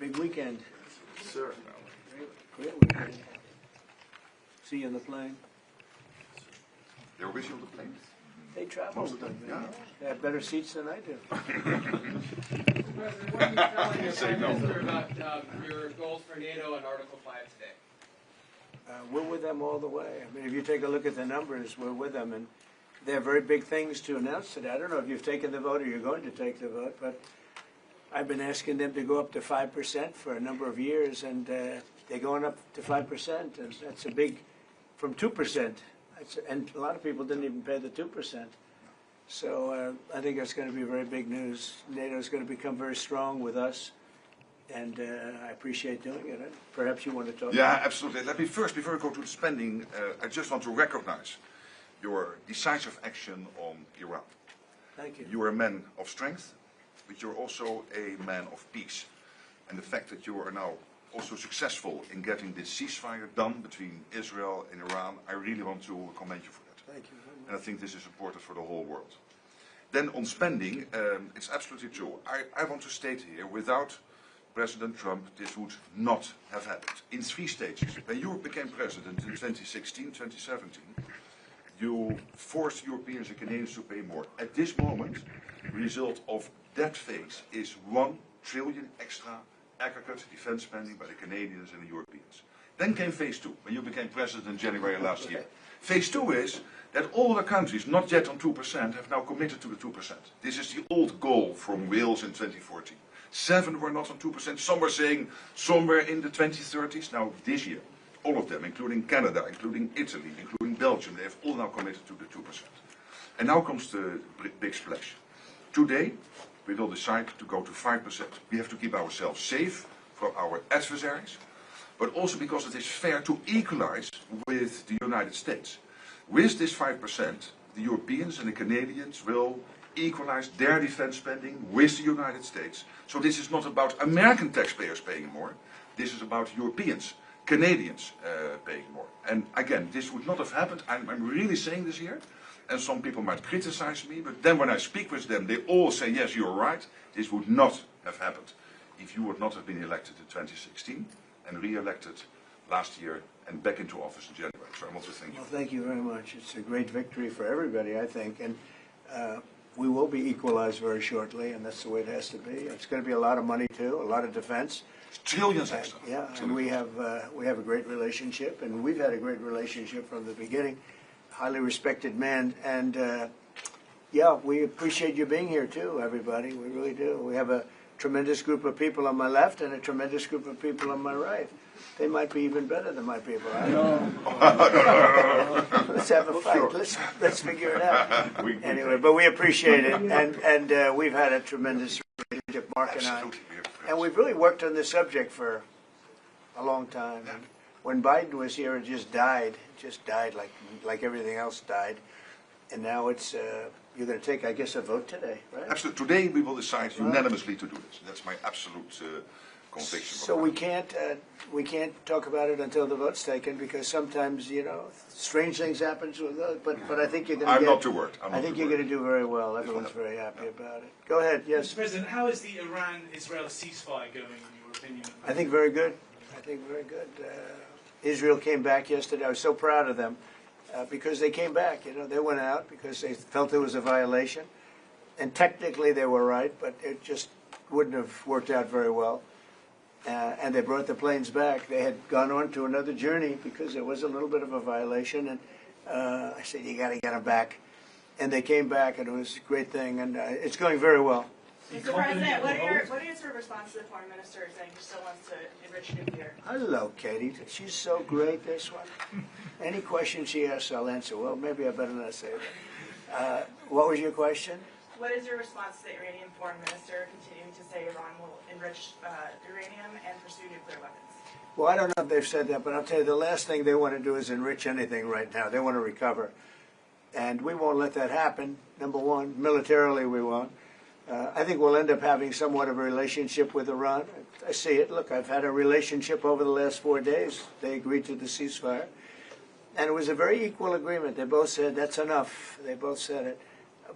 Big weekend. Sir. Great weekend. See you in the plane. They were with you on the plane? They travel. Most of them, yeah. They have better seats than I do. President, what are you telling your Prime Minister about your goals for NATO and Article 5 today? We're with them all the way. I mean, if you take a look at the numbers, we're with them. And they have very big things to announce today. I don't know if you've taken the vote or you're going to take the vote, but I've been asking them to go up to 5% for a number of years, and they're going up to 5%, and that's a big, from 2%. And a lot of people didn't even pay the 2%. So I think that's going to be very big news. NATO is going to become very strong with us, and I appreciate doing it. Perhaps you want to talk Yeah, about it. absolutely. Let me first, before I go to the spending, I just want to recognize your decisive action on Iran. Thank you. You are a man of strength, but you're also a man of peace. And the fact that you are now also successful in getting this ceasefire done between Israel and Iran, I really want to commend you for that. Thank you very much. And I think this is important for the whole world. Then on spending, it's absolutely true. I want to state here, without President Trump, this would not have happened. In 3 stages. When you became president in 2016, 2017, you forced Europeans and Canadians to pay more. At this moment, the result of that phase is 1 trillion extra aggregate defense spending by the Canadians and the Europeans. Then came phase 2, when you became president in January last year. Phase 2 is that all the countries not yet on 2% have now committed to the 2%. This is the old goal from Wales in 2014. 7 were not on 2%. Some were saying somewhere in the 2030s. Now this year, all of them, including Canada, including Italy, including Belgium, they have all now committed to the 2%. And now comes the big splash. Today, we will decide to go to 5%. We have to keep ourselves safe from our adversaries, but also because it is fair to equalize with the United States. With this 5%, the Europeans and the Canadians will equalize their defense spending with the United States. So this is not about American taxpayers paying more. This is about Europeans, Canadians paying more. And again, this would not have happened. I'm really saying this here. And some people might criticize me, but then when I speak with them, they all say, yes, you're right. This would not have happened if you would not have been elected in 2016 and re-elected last year and back into office in January. So I want to thank you. Well, thank you very much. It's a great victory for everybody, I think. And we will be equalized very shortly, and that's the way it has to be. It's going to be a lot of money, too, a lot of defense. Trillions extra. Yeah, and we have a great relationship, and we've had a great relationship from the beginning. Highly respected man, and yeah, we appreciate you being here too, everybody. We really do. We have a tremendous group of people on my left and a tremendous group of people on my right. They might be even better than my people. I don't know. Let's have a fight. Let's figure it out. Anyway, but we appreciate it, and we've had a tremendous relationship, Mark and I, and we've really worked on this subject for a long time. And when Biden was here, it just died like everything else died. And now it's, you're going to take, I guess, a vote today, right? Absolutely. Today we will decide unanimously to do this. That's my absolute conviction. So we can't talk about it until the vote's taken, because sometimes, you know, strange things happen with those. But I think you're going to I'm not too worried. I think you're going to do very well. Everyone's very happy about it. Go ahead, yes. Mr. President, how is the Iran-Israel ceasefire going, in your opinion? I think very good. I think very good. Israel came back yesterday. I was so proud of them because they came back. You know, they went out because they felt there was a violation, and technically they were right, but it just wouldn't have worked out very well. And they brought the planes back. They had gone on to another journey because there was a little bit of a violation, and I said, you got to get them back. And they came back, and it was a great thing, and it's going very well. Mr. President, what are your sort of response to the foreign minister saying he still wants to enrich nuclear? Hello, Katie. She's so great, this one. Any question she asks, I'll answer. Well, maybe I better not say that. What was your question? What is your response to the Iranian foreign minister continuing to say Iran will enrich uranium and pursue nuclear weapons? Well, I don't know if they've said that, but I'll tell you, the last thing they want to do is enrich anything right now. They want to recover. And we won't let that happen, number one. Militarily, we won't. I think we'll end up having somewhat of a relationship with Iran. I see it. Look, I've had a relationship over the last 4 days. They agreed to the ceasefire. And it was a very equal agreement. They both said, that's enough. They both said it.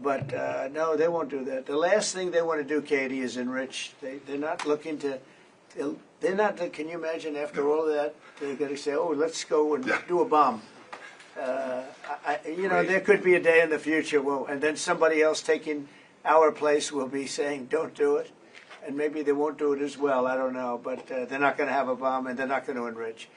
But no, they won't do that. The last thing they want to do, Katie, is enrich. They're not looking to they're not. Can you imagine after all of that they're going to say, "Oh, let's go and do a bomb." There could be a day in the future, and then somebody else taking our place will be saying, "Don't do it," and maybe they won't do it as well. I don't know, but they're not going to have a bomb, and they're not going to enrich.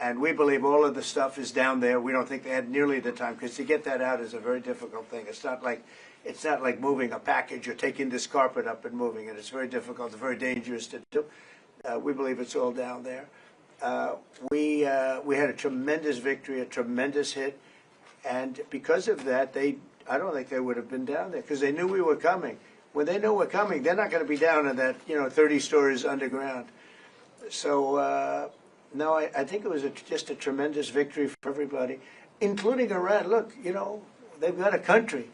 And we believe all of the stuff is down there. We don't think they had nearly the time, because to get that out is a very difficult thing. It's not like moving a package or taking this carpet up and moving it. It's very difficult. It's very dangerous to do. We believe it's all down there. We had a tremendous victory, a tremendous hit, and because of that, I don't think they would have been down there, because they knew we were coming. When they know we're coming, they're not going to be down in that 30 stories underground. So no, I think it was just a tremendous victory for everybody, including Iran. Look, they've got a country,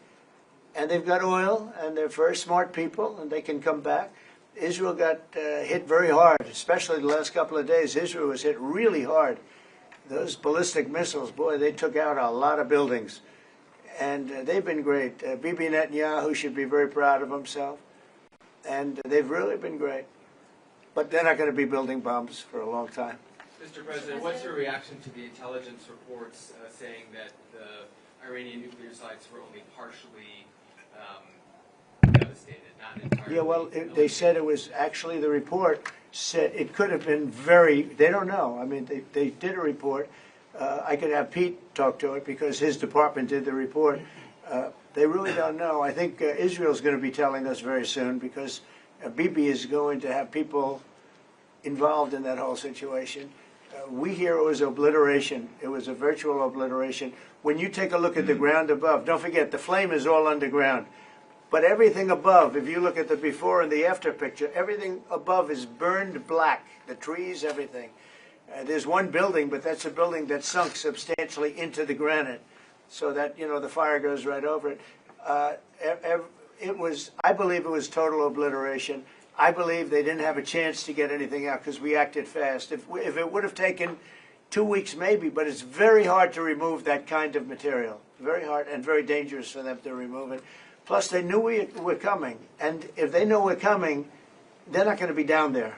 and they've got oil, and they're very smart people, and they can come back. Israel got hit very hard, especially the last couple of days. Israel was hit really hard. Those ballistic missiles, boy, they took out a lot of buildings. And they've been great. Bibi Netanyahu should be very proud of himself. And they've really been great. But they're not going to be building bombs for a long time. Mr. President, what's your reaction to the intelligence reports saying that the Iranian nuclear sites were only partially devastated, not entirely? Yeah, well, they said it was actually, the report said it could have been they don't know. I mean, they did a report. I could have Pete talk to it because his department did the report. They really don't know. I think Israel's going to be telling us very soon, because Bibi is going to have people involved in that whole situation. We hear it was obliteration. It was a virtual obliteration. When you take a look at the ground above, don't forget, the flame is all underground. But everything above, if you look at the before and the after picture, everything above is burned black. The trees, everything. There's one building, but that's a building that sunk substantially into the granite, so that the fire goes right over it. I believe it was total obliteration. I believe they didn't have a chance to get anything out because we acted fast. If it would have taken 2 weeks, maybe, but it's very hard to remove that kind of material. Very hard and very dangerous for them to remove it. Plus, they knew we were coming, and if they know we're coming, they're not going to be down there.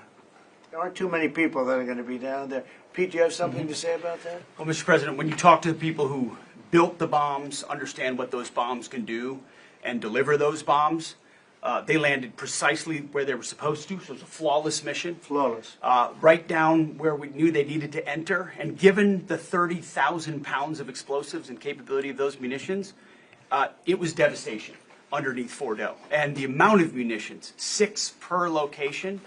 There aren't too many people that are going to be down there. Pete, do you have something to say about that? Well, Mr. President, when you talk to the people who built the bombs, understand what those bombs can do, and deliver those bombs, they landed precisely where they were supposed to, so it was a flawless mission. Flawless. Right down where we knew they needed to enter, and given the 30,000 pounds of explosives and capability of those munitions, it was devastation underneath Fordo. And the amount of munitions, 6 per location,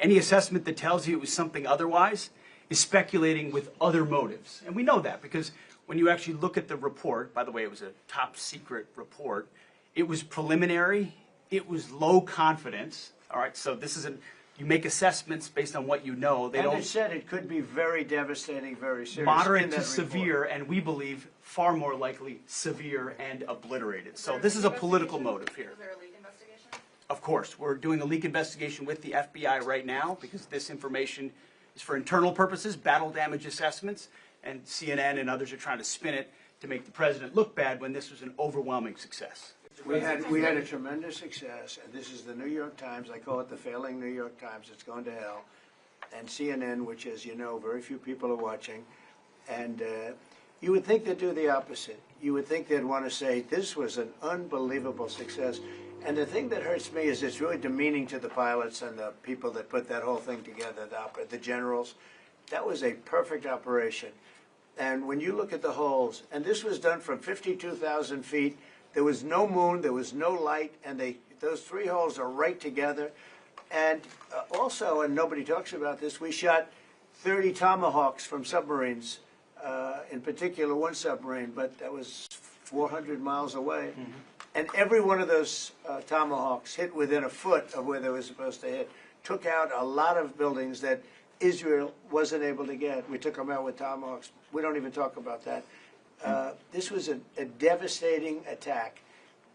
any assessment that tells you it was something otherwise is speculating with other motives. And we know that because when you actually look at the report, by the way, it was a top secret report, it was preliminary, it was low confidence. All right, so this isn't, you make assessments based on what you know. They don't. It said it could be very devastating, very serious. Moderate to severe, and we believe far more likely severe and obliterated. So this is a political motive here. Was there a leak investigation? Of course, we're doing a leak investigation with the FBI right now because this information is for internal purposes, battle damage assessments, and CNN and others are trying to spin it to make the president look bad when this was an overwhelming success. We had a tremendous success, and this is the New York Times. I call it the failing New York Times. It's gone to hell. And CNN, which, as you know, very few people are watching. And you would think they'd do the opposite. You would think they'd want to say, this was an unbelievable success. And the thing that hurts me is it's really demeaning to the pilots and the people that put that whole thing together, the generals. That was a perfect operation. And when you look at the holes, and this was done from 52,000 feet, there was no moon, there was no light, and those 3 holes are right together. And also, and nobody talks about this, we shot 30 Tomahawks from submarines, in particular one submarine, but that was 400 miles away. Mm-hmm. And every one of those Tomahawks hit within a foot of where they were supposed to hit, took out a lot of buildings that Israel wasn't able to get. We took them out with Tomahawks. We don't even talk about that. This was a devastating attack,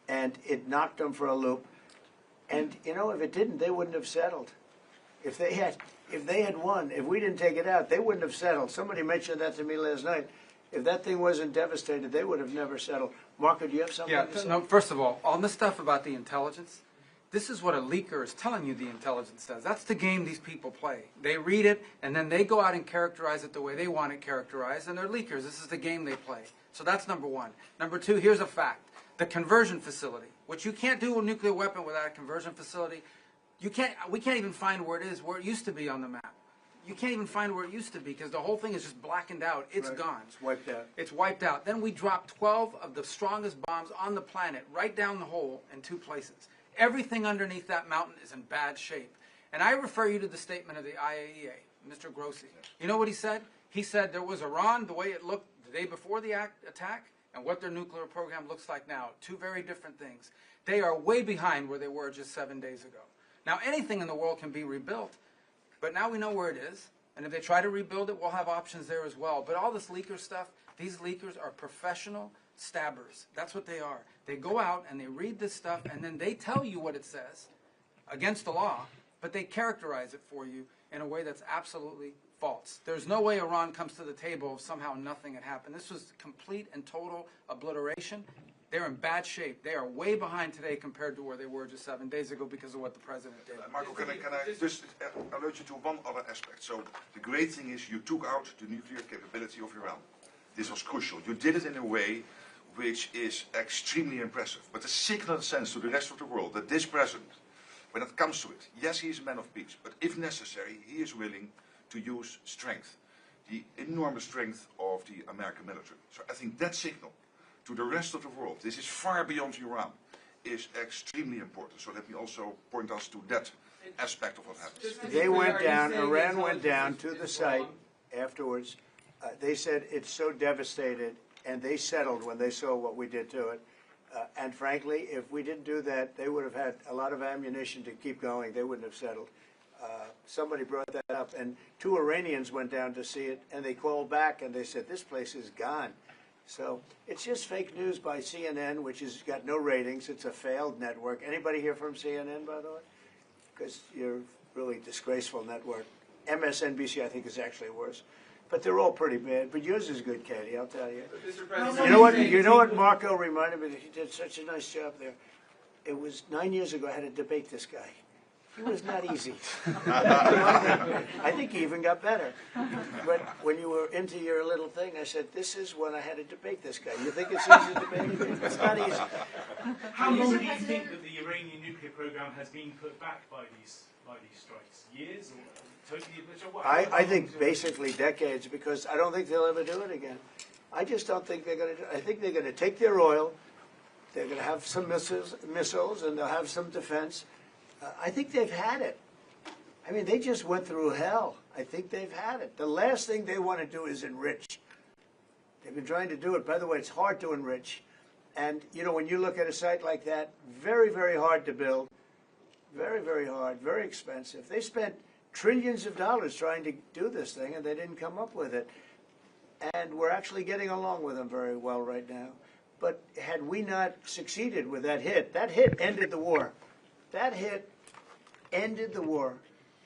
and it knocked them for a loop. And if it didn't, they wouldn't have settled. If they had won, if we didn't take it out, they wouldn't have settled. Somebody mentioned that to me last night. If that thing wasn't devastated, they would have never settled. Marco, do you have something to say? No, first of all, on the stuff about the intelligence, This is what a leaker is telling you the intelligence does. That's the game these people play. They read it, and then they go out and characterize it the way they want it characterized, and they're leakers. This is the game they play. So that's number one. Number two, here's a fact. The conversion facility, which you can't do a nuclear weapon without a conversion facility. We can't even find where it is, where it used to be on the map. You can't even find where it used to be because the whole thing is just blackened out. It's gone. It's wiped out. It's wiped out. Then we dropped 12 of the strongest bombs on the planet right down the hole in 2 places. Everything underneath that mountain is in bad shape. And I refer you to the statement of the IAEA, Mr. Grossi. You know what he said? He said there was Iran, the way it looked the day before the attack, and what their nuclear program looks like now. 2 very different things. They are way behind where they were just 7 days ago. Now, anything in the world can be rebuilt, but now we know where it is. And if they try to rebuild it, we'll have options there as well. But all this leaker stuff, these leakers are professional stabbers. That's what they are. They go out and they read this stuff, and then they tell you what it says against the law, but they characterize it for you in a way that's absolutely false. There's no way Iran comes to the table if somehow nothing had happened. This was complete and total obliteration. They're in bad shape. They are way behind today compared to where they were just 7 days ago because of what the president did. Marco, can I just alert you to one other aspect? So the great thing is you took out the nuclear capability of Iran. This was crucial. You did it in a way which is extremely impressive. But the signal sends to the rest of the world that this president, when it comes to it, yes, he is a man of peace, but if necessary, he is willing to use strength, the enormous strength of the American military. So I think that signal to the rest of the world, this is far beyond Iran, is extremely important. So let me also point us to that aspect of what happens. They went down, Iran went down to the site afterwards. They said it's so devastated, and they settled when they saw what we did to it. And frankly, if we didn't do that, they would have had a lot of ammunition to keep going. They wouldn't have settled. Somebody brought that up, and 2 Iranians went down to see it, and they called back, and they said, this place is gone. So it's just fake news by CNN, which has got no ratings. It's a failed network. Anybody here from CNN, by the way? Because you're a really disgraceful network. MSNBC, I think, is actually worse. But they're all pretty bad. But yours is good, Katie, I'll tell you. Mr. President, You know what Marco reminded me? He did such a nice job there. It was 9 years ago I had to debate this guy. He was not easy. I think he even got better. But when you were into your little thing, I said, this is when I had to debate this guy. You think it's easy to debate him? It's not easy. How long do you think that the Iranian nuclear program has been put back by these strikes? Years or totally obliterated? What? I think basically decades, because I don't think they'll ever do it again. I just don't think they're going to do it. I think they're going to take their oil, they're going to have some missiles, and they'll have some defense. I think they've had it. I mean, they just went through hell. I think they've had it. The last thing they want to do is enrich. They've been trying to do it. By the way, it's hard to enrich. And, you know, when you look at a site like that, very, very hard to build. Very, very hard, very expensive. They spent trillions of dollars trying to do this thing, and they didn't come up with it. And we're actually getting along with them very well right now. But had we not succeeded with that hit ended the war. That hit ended the war.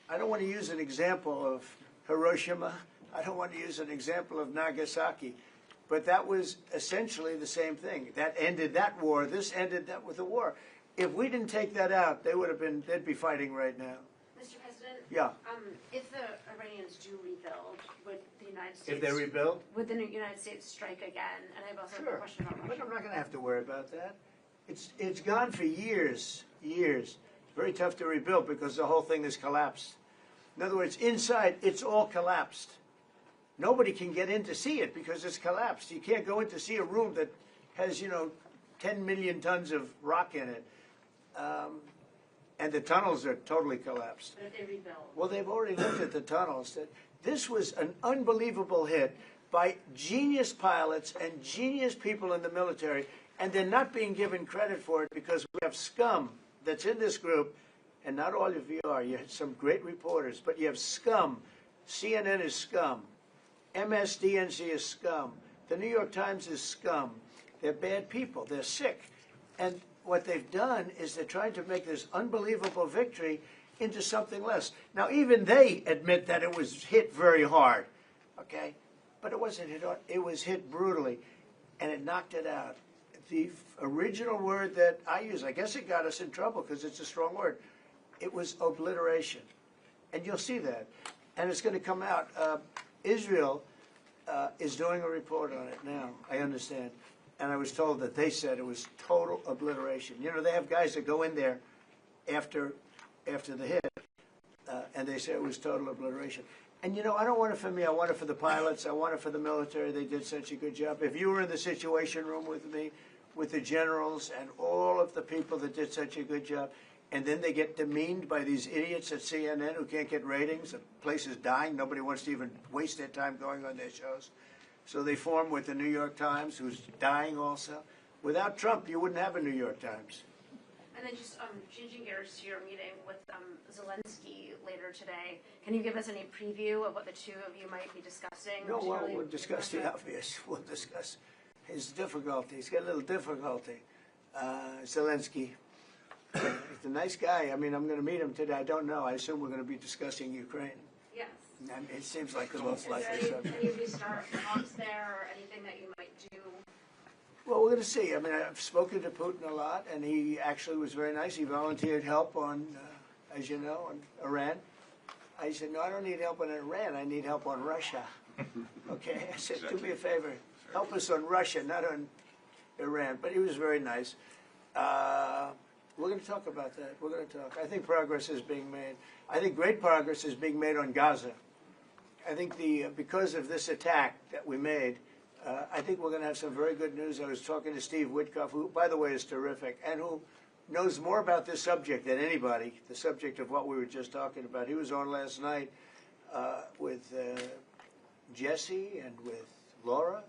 I don't want to use an example of Hiroshima. I don't want to use an example of Nagasaki. But that was essentially the same thing. That ended that war. This ended that with the war. If we didn't take that out, they'd be fighting right now. Mr. President? Yeah. If the Iranians do rebuild, would the United States... If they rebuild? Would the United States strike again? And I have also a question about But Russia. I'm not going to have to worry about that. It's gone for years. It's very tough to rebuild because the whole thing has collapsed. In other words, inside, it's all collapsed. Nobody can get in to see it because it's collapsed. You can't go in to see a room that has, 10 million tons of rock in it. And the tunnels are totally collapsed. But if they rebuild? Well, they've already looked at the tunnels. This was an unbelievable hit by genius pilots and genius people in the military, and they're not being given credit for it because we have scum that's in this group, and not all of you are. You have some great reporters, but you have scum. CNN is scum. MSDNC is scum. The New York Times is scum. They're bad people. They're sick. And what they've done is they're trying to make this unbelievable victory into something less. Now, even they admit that it was hit very hard, okay? But it wasn't hit hard. It was hit brutally, and it knocked it out. the original word that I use, I guess it got us in trouble because it's a strong word. It was obliteration. And you'll see that. And it's going to come out. Israel is doing a report on it now, I understand. And I was told that they said it was total obliteration. You know, they have guys that go in there after the hit, and they say it was total obliteration. And, you know, I don't want it for me. I want it for the pilots. I want it for the military. They did such a good job. If you were in the Situation Room with me, with the generals and all of the people that did such a good job, and then they get demeaned by these idiots at CNN who can't get ratings. The place is dying. Nobody wants to even waste their time going on their shows. So they form with the New York Times, who's dying also. Without Trump, you wouldn't have a New York Times. And then just changing gears to your meeting with Zelensky later today, can you give us any preview of what the two of you might be discussing? No, well, we'll discuss the obvious. We'll discuss his difficulty. He's got a little difficulty. Zelensky. He's a nice guy. I mean, I'm going to meet him today. I don't know. I assume we're going to be discussing Ukraine. Yes. I mean, it seems like the most likely Is there subject. any restart talks there or anything that you might do? Well, we're going to see. I mean, I've spoken to Putin a lot, and he actually was very nice. He volunteered help on, as you know, on Iran. I said, no, I don't need help on Iran. I need help on Russia. Okay? I said, do me a favor. Help us on Russia, not on Iran. But he was very nice. We're going to talk about that. We're going to talk. I think progress is being made. I think great progress is being made on Gaza. I think because of this attack that we made, I think we're going to have some very good news. I was talking to Steve Witkoff, who, by the way, is terrific, and who knows more about this subject than anybody, the subject of what we were just talking about. He was on last night with Jesse and with Laura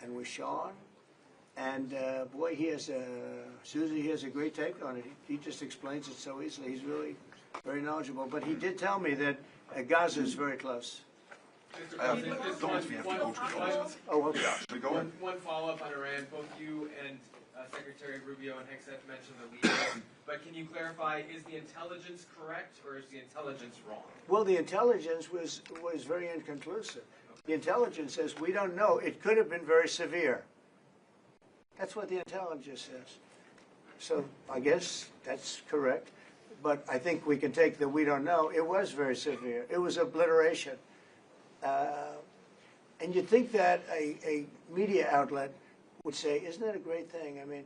and with Sean. And boy, Susie, he has a great take on it. He just explains it so easily. He's really very knowledgeable. But he did tell me that Gaza is very close. Don't we have to go to John? Oh, okay. Yeah, should we go on? One follow-up on Iran. Both you and Secretary Rubio and Hegseth mentioned the leaders. But can you clarify, is the intelligence correct or is the intelligence wrong? Well, the intelligence was very inconclusive. The intelligence says we don't know. It could have been very severe. That's what the intelligence says. So I guess that's correct. But I think we can take the we don't know. It was very severe. It was obliteration. And you'd think that a media outlet would say, isn't that a great thing? I mean,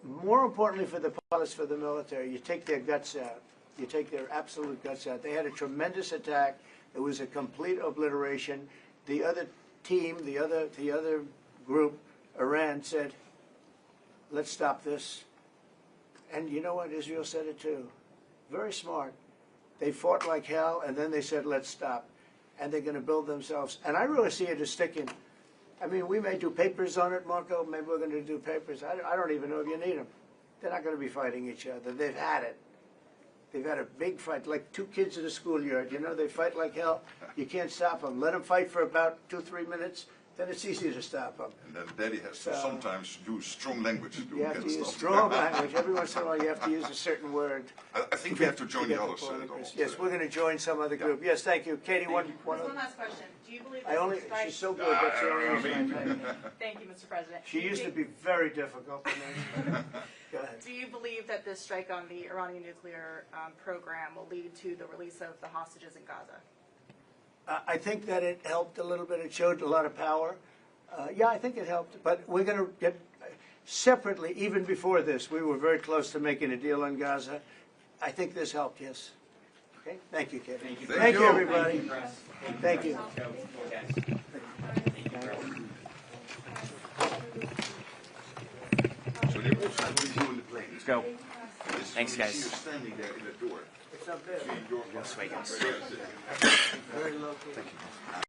more importantly for the pilots, for the military, you take their guts out. You take their absolute guts out. They had a tremendous attack. It was a complete obliteration. The other team, the other group, Iran, said, let's stop this. And you know what? Israel said it too. Very smart. They fought like hell, and then they said, let's stop. And they're going to build themselves. And I really see it as sticking. I mean, we may do papers on it, Marco. Maybe we're going to do papers. I don't even know if you need them. They're not going to be fighting each other. They've had it. They've had a big fight, like two kids in a schoolyard. You know, they fight like hell. You can't stop them. Let them fight for about 2-3 minutes. Then it's easy to stop them. And then Daddy has to sometimes use strong language to You have to get use stuff. strong language. Every once in a while, you have to use a certain word. I think we have to join the others. Yes, we're going to join some other group. Yes, thank you. Katie, one last question. Do you believe that the strike... she's so good, that's the only reason I take her. Thank you, Mr. President. She used to be very difficult. Go ahead. Do you believe that this strike on the Iranian nuclear program will lead to the release of the hostages in Gaza? I think that it helped a little bit. It showed a lot of power. Yeah, I think it helped. But we're going to get separately, even before this, we were very close to making a deal on Gaza. I think this helped, yes. Okay? Thank you, Kevin. Thank you. Thank you, everybody. Thank you. Let's go. Thanks, guys. See you standing there in the door. It's up there. Yes, wait, guys. Very local. Thank you.